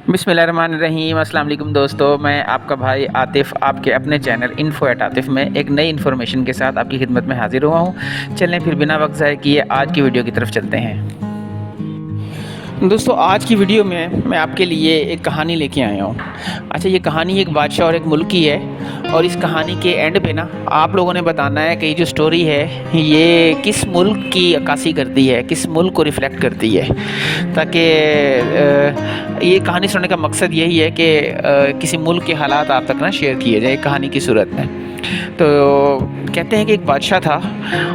बिस्मिल्लाहिर्रहमानिर्रहीम। अस्सलाम वालेकुम दोस्तों, मैं आपका भाई आतिफ़ आपके अपने चैनल इन्फो@आतिफ़ में एक नई इन्फॉर्मेशन के साथ आपकी खिदमत में हाजिर हुआ हूँ। चलें फिर बिना वक्त ज़ाय किए आज की वीडियो की तरफ चलते हैं। दोस्तों, आज की वीडियो में मैं आपके लिए एक कहानी लेके आया हूँ। अच्छा, ये कहानी एक बादशाह और एक मुल्क की है और इस कहानी के एंड पे ना आप लोगों ने बताना है कि ये जो स्टोरी है ये किस मुल्क की अक्कासी करती है, किस मुल्क को रिफ़्लेक्ट करती है, ताकि ये कहानी सुनने का मकसद यही है कि किसी मुल्क के हालात आप तक ना शेयर किए जाए कहानी की सूरत में। तो कहते हैं कि एक बादशाह था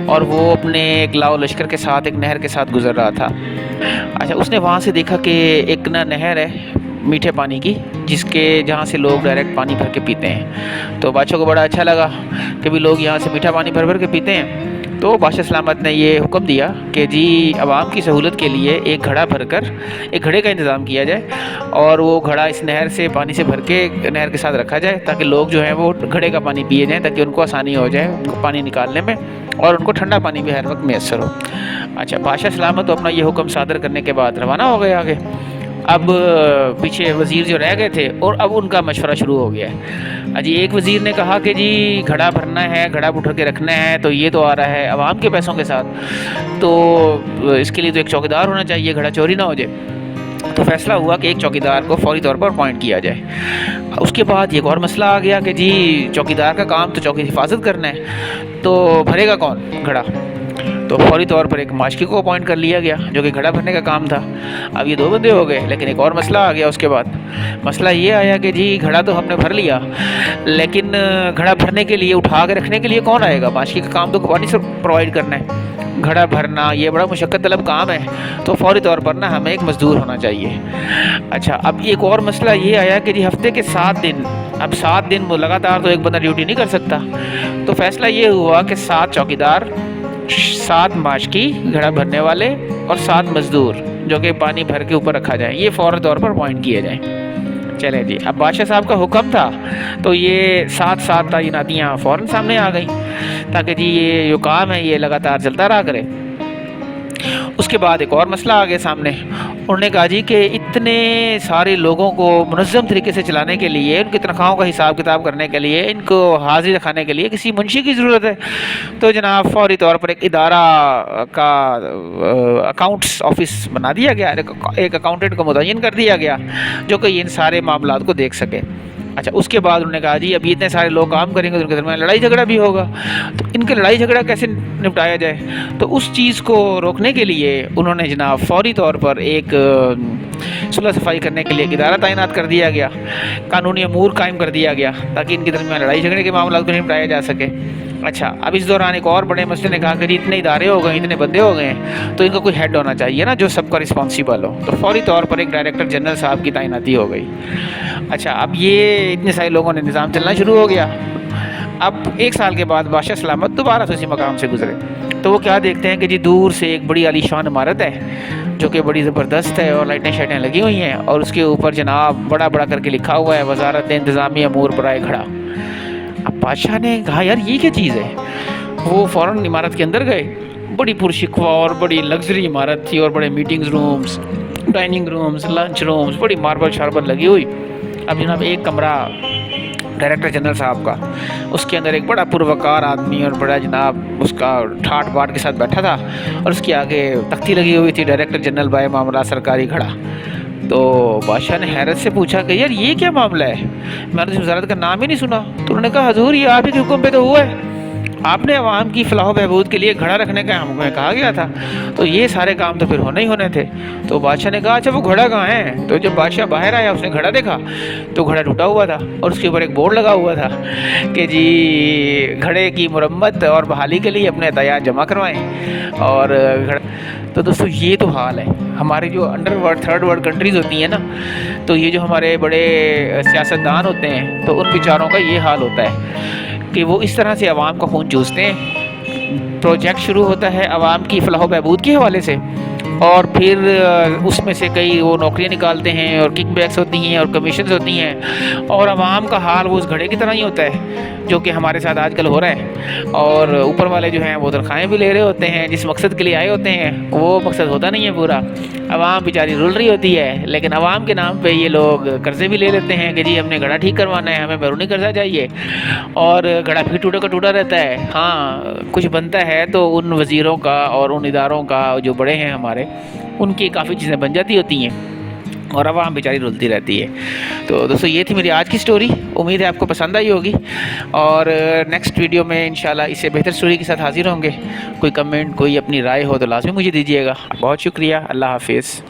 और वो अपने एक लाओ लश्कर के साथ एक नहर के साथ गुज़र रहा था। अच्छा, उसने वहाँ से देखा कि एक ना नहर है मीठे पानी की, जिसके जहाँ से लोग डायरेक्ट पानी भर के पीते हैं। तो बादशाह को बड़ा अच्छा लगा कि भी लोग यहाँ से मीठा पानी भर भर के पीते हैं। तो बादशाह सलामत ने ये हुक्म दिया कि जी आवाम की सहूलत के लिए एक घड़ा भरकर एक घड़े का इंतज़ाम किया जाए और वो घड़ा इस नहर से पानी से भर के नहर के साथ रखा जाए ताकि लोग जो हैं वो घड़े का पानी पिए जाएँ, ताकि उनको आसानी हो जाए पानी निकालने में और उनको ठंडा पानी भी हर वक्त मैसर हो। अच्छा, बादशाह सलामत तो अपना ये हुक्म सादर करने के बाद रवाना हो गए आगे। अब पीछे वज़ीर जो रह गए थे और अब उनका मशवरा शुरू हो गया है। अजी एक वज़ीर ने कहा कि जी घड़ा भरना है, घड़ा उठा के रखना है, तो ये तो आ रहा है आवाम के पैसों के साथ, तो इसके लिए तो एक चौकीदार होना चाहिए, घड़ा चोरी ना हो जाए। तो फैसला हुआ कि एक चौकीदार को फौरी तौर पर अपॉइंट किया जाए। उसके बाद एक और मसला आ गया कि जी चौकीदार का काम तो चौकी की हिफाजत करना है, तो भरेगा कौन घड़ा? तो फौरी तौर पर एक माशकी को अपॉइंट कर लिया गया जो कि घड़ा भरने का काम था। अब ये दो बंदे हो गए, लेकिन एक और मसला आ गया उसके बाद। मसला ये आया कि जी घड़ा तो हमने भर लिया, लेकिन घड़ा भरने के लिए उठा के रखने के लिए कौन आएगा? माशकी का काम तो पानी से प्रोवाइड करना है, घड़ा भरना ये बड़ा मुशक्कत तलब काम है, तो फौरी तौर पर ना हमें एक मज़दूर होना चाहिए। अच्छा, अब एक और मसला ये आया कि जी हफ्ते के 7 दिन, अब 7 दिन लगातार तो एक बंदा ड्यूटी नहीं कर सकता। तो फैसला ये हुआ कि 7 चौकीदार, 7 माशकी घड़ा भरने वाले और 7 मज़दूर जो कि पानी भर के ऊपर रखा जाए, ये फ़ौरी तौर पर अपॉइंट किए जाएँ। चलें जी, अब बादशाह साहब का हुक्म था तो ये 7 तैनातियाँ फ़ौरन सामने आ गई ताकि जी ये जो काम है ये लगातार चलता रहा करे। उसके बाद एक और मसला आ गया सामने। उन्होंने कहा जी कि इतने सारे लोगों को मुनज़्ज़म तरीके से चलाने के लिए, उनकी तनख्वाहों का हिसाब किताब करने के लिए, इनको हाज़िरी रखाने के लिए किसी मुंशी की ज़रूरत है। तो जनाब फ़ौरी तौर पर एक इदारा का अकाउंट्स ऑफिस बना दिया गया, एक अकाउंटेंट को मुतय्यन कर दिया गया जो कि इन सारे मामलात को देख सके। अच्छा, उसके बाद उन्होंने कहा जी अभी इतने सारे लोग काम करेंगे तो उनके दरमियान लड़ाई झगड़ा भी होगा, तो इनके लड़ाई झगड़ा कैसे निपटाया जाए? तो उस चीज़ को रोकने के लिए उन्होंने जनाब फ़ौरी तौर पर एक सुलह सफाई करने के लिए एक इदारा तैनात कर दिया गया, कानूनी अमूर कायम कर दिया गया ताकि इनके दरमियान लड़ाई झगड़े के मामला को निपटाया जा सके। अच्छा, अब इस दौरान एक और बड़े मसले ने कहा कि इतने इदारे हो गए, इतने बंदे हो गए हैं, तो इनका कोई हेड होना चाहिए ना जो सबका रिस्पॉन्सिबल हो। तो फौरी तौर पर एक डायरेक्टर जनरल साहब की तैनाती हो गई। अच्छा, अब ये इतने सारे लोगों ने निज़ाम चलना शुरू हो गया। अब 1 साल के बाद बादशाह सलामत दोबारा से उसी मकाम से गुजरे तो वो क्या देखते हैं कि जी दूर से एक बड़ी आलीशान इमारत है जो कि बड़ी ज़बरदस्त है और लाइटें शाइटें लगी हुई हैं और उसके ऊपर जनाब बड़ा बड़ा करके लिखा हुआ है वज़ारत इंतज़ामी अमूर बराए खड़ा। अब बादशाह ने कहा यार ये क्या चीज़ है? वो फ़ौरन इमारत के अंदर गए। बड़ी पुरशिकवा और बड़ी लग्जरी इमारत थी और बड़े meetings rooms, dining rooms, lunch rooms, बड़ी मार्बल शार्बल लगी हुई। अब जनाब एक कमरा डायरेक्टर जनरल साहब का, उसके अंदर एक बड़ा पुरवकार आदमी और बड़ा जनाब उसका ठाट बाट के साथ बैठा था और उसके आगे तख्ती लगी हुई थी डायरेक्टर जनरल बाय मामला सरकारी खड़ा। तो बादशाह ने हैरत से पूछा कि यार ये क्या मामला है, मैंने तो वज़ारत का नाम ही नहीं सुना। तो उन्होंने कहा हजूर ये आप ही के हुक्म पे तो हुआ है, आपने अवाम की फलाह बहबूद के लिए घड़ा रखने का हमें कहा गया था, तो ये सारे काम तो फिर होने ही होने थे। तो बादशाह ने कहा अच्छा वो घड़ा कहाँ है? तो जब बादशाह बाहर आया उसने घड़ा देखा तो घड़ा टूटा हुआ था और उसके ऊपर एक बोर्ड लगा हुआ था कि जी घड़े की मुरम्मत और बहाली के लिए अपने अतायात जमा करवाएं और घड़ा। तो दोस्तों ये तो हाल है हमारे जो under world third world countries होती हैं ना, तो ये जो हमारे बड़े सियासतदान होते हैं तो उन बेचारों का ये हाल होता है कि वो इस तरह से आवाम का खून चूसते हैं। प्रोजेक्ट शुरू होता है आवाम की फलाह बहबूद के हवाले से اور پھر اس میں سے کئی وہ نوکریاں نکالتے ہیں اور کک بیکس ہوتی ہیں اور کمیشنز ہوتی ہیں، اور عوام کا حال وہ اس گھڑے کی طرح ہی ہوتا ہے جو کہ ہمارے ساتھ آج کل ہو رہا ہے۔ اور اوپر والے جو ہیں وہ تنخواہیں بھی لے رہے ہوتے ہیں، جس مقصد کے لیے آئے ہوتے ہیں وہ مقصد ہوتا نہیں ہے پورا، عوام بیچاری رول رہی ہوتی ہے، لیکن عوام کے نام پہ یہ لوگ قرضے بھی لے لیتے ہیں کہ جی ہم نے گھڑا ٹھیک کروانا ہے، ہمیں بیرونی قرضہ چاہیے، اور گھڑا پھر ٹوٹا کا ٹوٹا رہتا ہے۔ ہاں کچھ بنتا ہے تو ان وزیروں کا اور ان اداروں کا جو بڑے ہیں ہمارے، ان کی کافی چیزیں بن جاتی ہوتی ہیں اور عوام بیچاری رلتی رہتی ہے۔ تو دوستو یہ تھی میری آج کی سٹوری، امید ہے آپ کو پسند آئی ہوگی، اور نیکسٹ ویڈیو میں انشاءاللہ اس سے بہتر سٹوری کے ساتھ حاضر ہوں گے۔ کوئی کمنٹ، کوئی اپنی رائے ہو تو لازمی مجھے دیجیے گا۔ بہت شکریہ، اللہ حافظ۔